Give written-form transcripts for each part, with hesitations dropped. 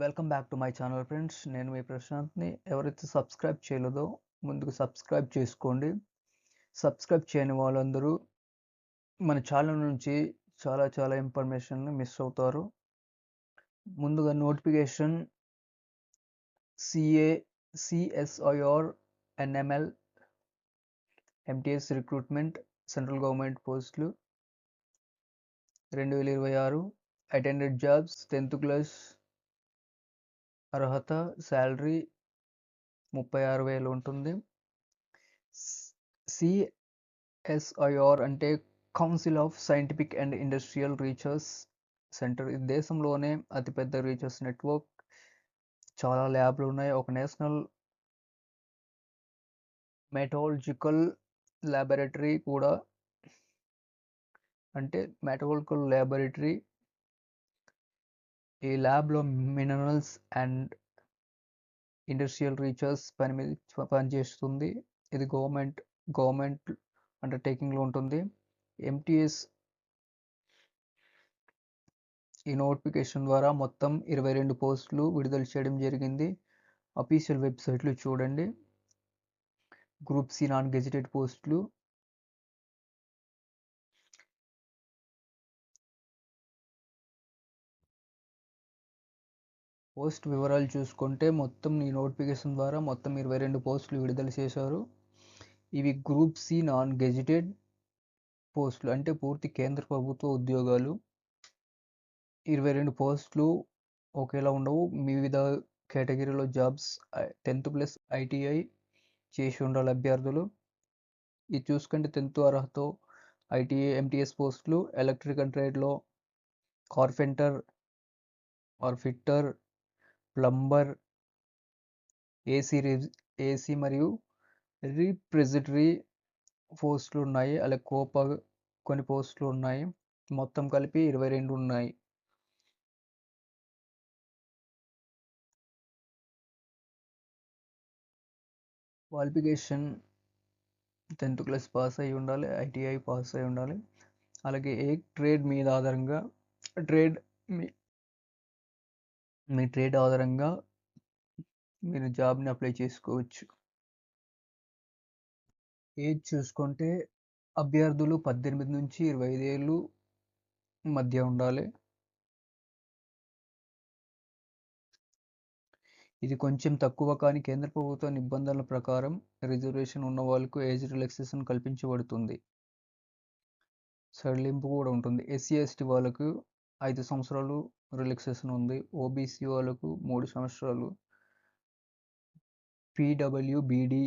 Welcome back to my channel friends. నేను మీ ప్రశాంత్ని. ఎవరైతే subscribe చేయలేదో ముందుకు సబ్స్క్రైబ్ చేసుకోండి. సబ్స్క్రైబ్ చేయని వాళ్ళందరూ మన ఛానల్ నుంచి చాలా ఇన్ఫర్మేషన్ మిస్ అవుతారు. ముందుగా notification CA, CSIR, NML, MTS recruitment central government పోస్టులు 2026 అటెండెడ్ జాబ్స్ 10th క్లాస్ అర్హత శాలరీ 36,000 ఉంటుంది. సిఎస్ఐఆర్ అంటే council of scientific and industrial research centre. ఇది దేశంలోనే అతిపెద్ద రీసెర్చ్ నెట్వర్క్. చాలా ల్యాబ్లు ఉన్నాయి. ఒక నేషనల్ మెటలాజికల్ ల్యాబొరేటరీ కూడా, అంటే మెటలాజికల్ ల్యాబొరేటరీ. ఈ ల్యాబ్లో మినరల్స్ అండ్ ఇండస్ట్రియల్ రీసెర్చ్ పనిచేస్తుంది. ఇది గవర్నమెంట్ అండర్టేకింగ్లో ఉంటుంది. ఎంటీఎస్ ఈ నోటిఫికేషన్ ద్వారా మొత్తం 22 పోస్టులు విడుదల చేయడం జరిగింది. అఫీషియల్ వెబ్సైట్లో చూడండి. గ్రూప్ సి నాన్ గెజిటెడ్ పోస్టులు. పోస్ట్ వివరాలు చూసుకుంటే మొత్తం ఈ నోటిఫికేషన్ ద్వారా మొత్తం 22 పోస్టులు విడుదల చేశారు. ఇవి గ్రూప్ సి నాన్ గెజిటెడ్ పోస్టులు, అంటే పూర్తి కేంద్ర ప్రభుత్వ ఉద్యోగాలు. 22 పోస్టులు ఒకేలా ఉండవు. వివిధ కేటగిరీలో జాబ్స్. 10th ప్లస్ ఐటీఐ చేసి ఉండాలి అభ్యర్థులు. ఇది చూసుకుంటే 10th అర్హత ఐటీఐ ఎంటీఎస్ పోస్టులు ఎలక్ట్రికల్ ట్రేడ్లో carpenter or fitter, plumber, AC మరియు రిప్రెజెంటరీ పోస్టులు ఉన్నాయి. అలాగే కొన్ని పోస్టులు ఉన్నాయి. మొత్తం కలిపి 22 ఉన్నాయి. క్వాలిఫికేషన్ 10th క్లాస్ పాస్ అయి ఉండాలి, ఐటీఐ పాస్ అయి ఉండాలి. అలాగే ఏ ట్రేడ్ మీద ఆధారంగా మీ ట్రేడ్ ఆధారంగా మీరు జాబ్ని అప్లై చేసుకోవచ్చు. ఏజ్ చూసుకుంటే అభ్యర్థులు 18 నుంచి 25 ఏళ్ళు మధ్య ఉండాలి. ఇది కొంచెం తక్కువ, కానీ కేంద్ర ప్రభుత్వ నిబంధనల ప్రకారం రిజర్వేషన్ ఉన్న వాళ్ళకు ఏజ్ రిలాక్సేషన్ కల్పించబడుతుంది. సడలింపు కూడా ఉంటుంది. ఎస్సీ ఎస్టీ వాళ్ళకు 5 సంవత్సరాలు రిలాక్సేషన్ ఉంది. ఓబీసీ వాళ్ళకు 3 సంవత్సరాలు. పీడబ్ల్యూబీడీ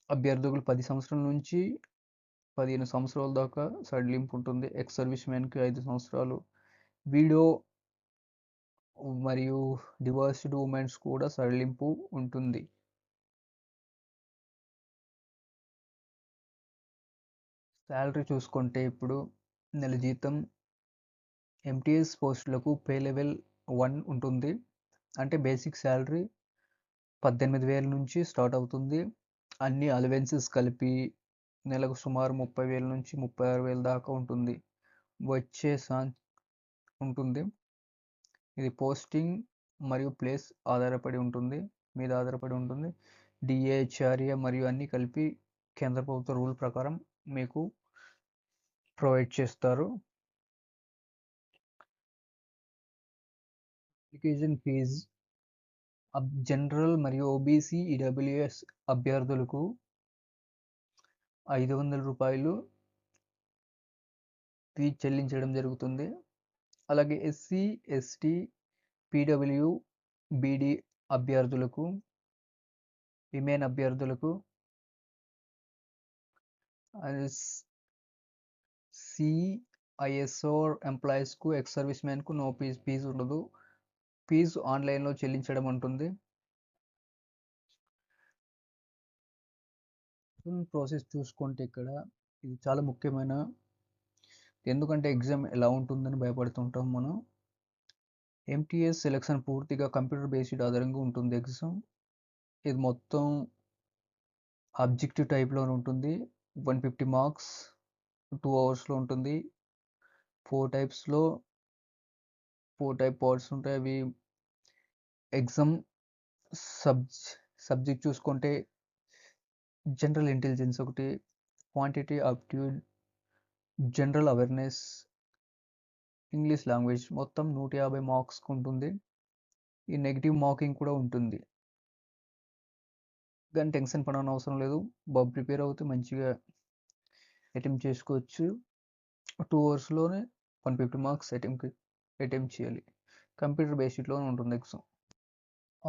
అభ్యర్థులు 10 సంవత్సరాల నుంచి 15 సంవత్సరాల దాకా సడలింపు ఉంటుంది. ఎక్స్ సర్వీస్ మ్యాన్కి 5 సంవత్సరాలు. వీడో మరియు డివోర్స్డ్ ఉమెన్స్ కూడా సడలింపు ఉంటుంది. శాలరీ చూసుకుంటే ఇప్పుడు నెల జీతం ఎంటీఎస్ పోస్టులకు పే లెవెల్ 1 ఉంటుంది. అంటే బేసిక్ శాలరీ 18,000 నుంచి స్టార్ట్ అవుతుంది. అన్ని అలవెన్సెస్ కలిపి నెలకు సుమారు 30,000 నుంచి 36,000 దాకా ఉంటుంది. వచ్చే ఉంటుంది. ఇది పోస్టింగ్ మరియు ప్లేస్ మీద ఆధారపడి ఉంటుంది. డిఏహెచ్ఆర్ఏ మరియు అన్ని కలిపి కేంద్ర ప్రభుత్వ రూల్ ప్రకారం మీకు ప్రొవైడ్ చేస్తారు. అప్లికేషన్ ఫీజు జనరల్ మరియు ఓబీసీ ఈడబ్ల్యూఎస్ అభ్యర్థులకు 500 రూపాయలు ఫీజు చెల్లించడం జరుగుతుంది. అలాగే ఎస్సీ ఎస్టీ పీడబ్ల్యూబీడీ అభ్యర్థులకు, విమెన్ అభ్యర్థులకు, సిఐఎస్ఆర్ ఎంప్లాయీస్కు, ఎక్స్ సర్వీస్ మ్యాన్కు నో ఫీజు ఉండదు. ఫీజు ఆన్లైన్లో చెల్లించడం ఉంటుంది. ప్రాసెస్ చూసుకుంటే ఇక్కడ ఇది చాలా ముఖ్యమైన, ఎందుకంటే ఎగ్జామ్ ఎలా ఉంటుందని భయపడుతుంటాం మనం. ఎంటీఎస్ సెలక్షన్ పూర్తిగా కంప్యూటర్ బేస్డ్ ఆధారంగా ఉంటుంది ఎగ్జామ్. ఇది మొత్తం ఆబ్జెక్టివ్ టైప్లో ఉంటుంది. 150 మార్క్స్ 2 అవర్స్లో ఉంటుంది. 4 టైప్ పార్ట్స్ ఉంటాయి. అవి ఎగ్జామ్ సబ్జెక్ట్ చూసుకుంటే జనరల్ ఇంటెలిజెన్స్ ఒకటి, quantity aptitude, general awareness, English language మొత్తం 150 మార్క్స్కి ఉంటుంది. ఈ నెగిటివ్ మార్కింగ్ కూడా ఉంటుంది. కానీ టెన్షన్ పడని అవసరం లేదు. బాగా ప్రిపేర్ అవుతే మంచిగా అటెంప్ట్ చేసుకోవచ్చు. 2 అవర్స్లోనే 150 మార్క్స్ అటెంప్ట్ చేయాలి. కంప్యూటర్ బేస్డ్లోనే ఉంటుంది ఎగ్జామ్.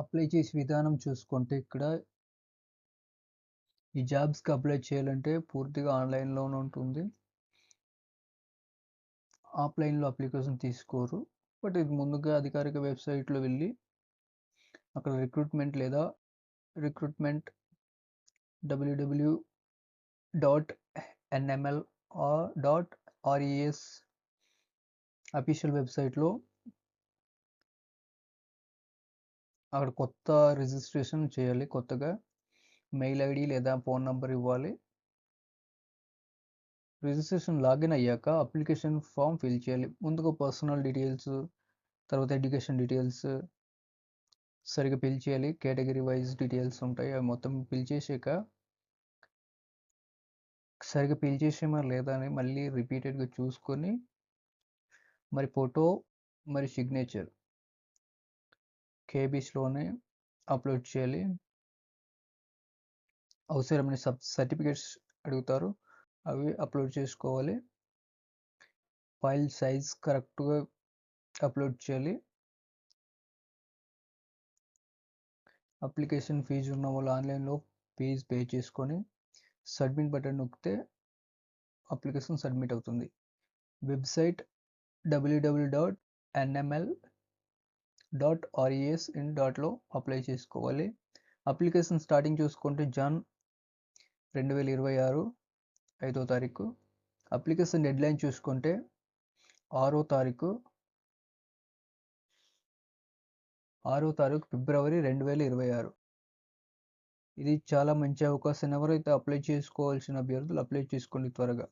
అప్లై చేసే విధానం చూసుకుంటే ఇక్కడ ఈ జాబ్స్కి అప్లై చేయాలంటే పూర్తిగా ఆన్లైన్లోనే ఉంటుంది. ఆఫ్లైన్లో అప్లికేషన్ తీసుకోరు. బట్ ఇది ముందుగా అధికారిక వెబ్సైట్లో వెళ్ళి అక్కడ రిక్రూట్మెంట్ www.nml.res అఫీషియల్ వెబ్సైట్లో అక్కడ కొత్త రిజిస్ట్రేషన్ చేయాలి. కొత్తగా మెయిల్ ఐడి లేదా ఫోన్ నంబర్ ఇవ్వాలి. రిజిస్ట్రేషన్ లాగిన్ అయ్యాక అప్లికేషన్ ఫామ్ ఫిల్ చేయాలి. ముందుగా పర్సనల్ డీటెయిల్స్, తర్వాత ఎడ్యుకేషన్ డీటెయిల్స్ సరిగ్గా ఫిల్ చేయాలి. కేటగిరీ వైజ్ డీటెయిల్స్ ఉంటాయి, అవి మొత్తం ఫిల్ చేసాక సరిగ్గా ఫిల్ చేసామా లేదా అని మళ్ళీ రిపీటెడ్గా చూసుకొని మరి ఫోటో మరి సిగ్నేచర్ కేబీస్లోనే అప్లోడ్ చేయాలి. అవసరమైన సర్టిఫికేట్స్ అడుగుతారు, అవి అప్లోడ్ చేసుకోవాలి. ఫైల్ సైజ్ కరెక్ట్గా అప్లోడ్ చేయాలి. అప్లికేషన్ ఫీజు ఉన్న వాళ్ళు ఆన్లైన్లో ఫీజు పే చేసుకొని సబ్మిట్ బటన్ నొక్కితే అప్లికేషన్ సబ్మిట్ అవుతుంది. వెబ్సైట్ www.nml.res.in.లో అప్లై చేసుకోవాలి. అప్లికేషన్ స్టార్టింగ్ చూసుకుంటే జాన్ 2026 5వ తారీఖు. అప్లికేషన్ డెడ్లైన్ చూసుకుంటే 6వ తారీఖు ఫిబ్రవరి 2026. ఇది చాలా మంచి అవకాశం. ఎవరైతే అప్లై చేసుకోవాల్సిన అభ్యర్థులు అప్లై చేసుకోండి త్వరగా.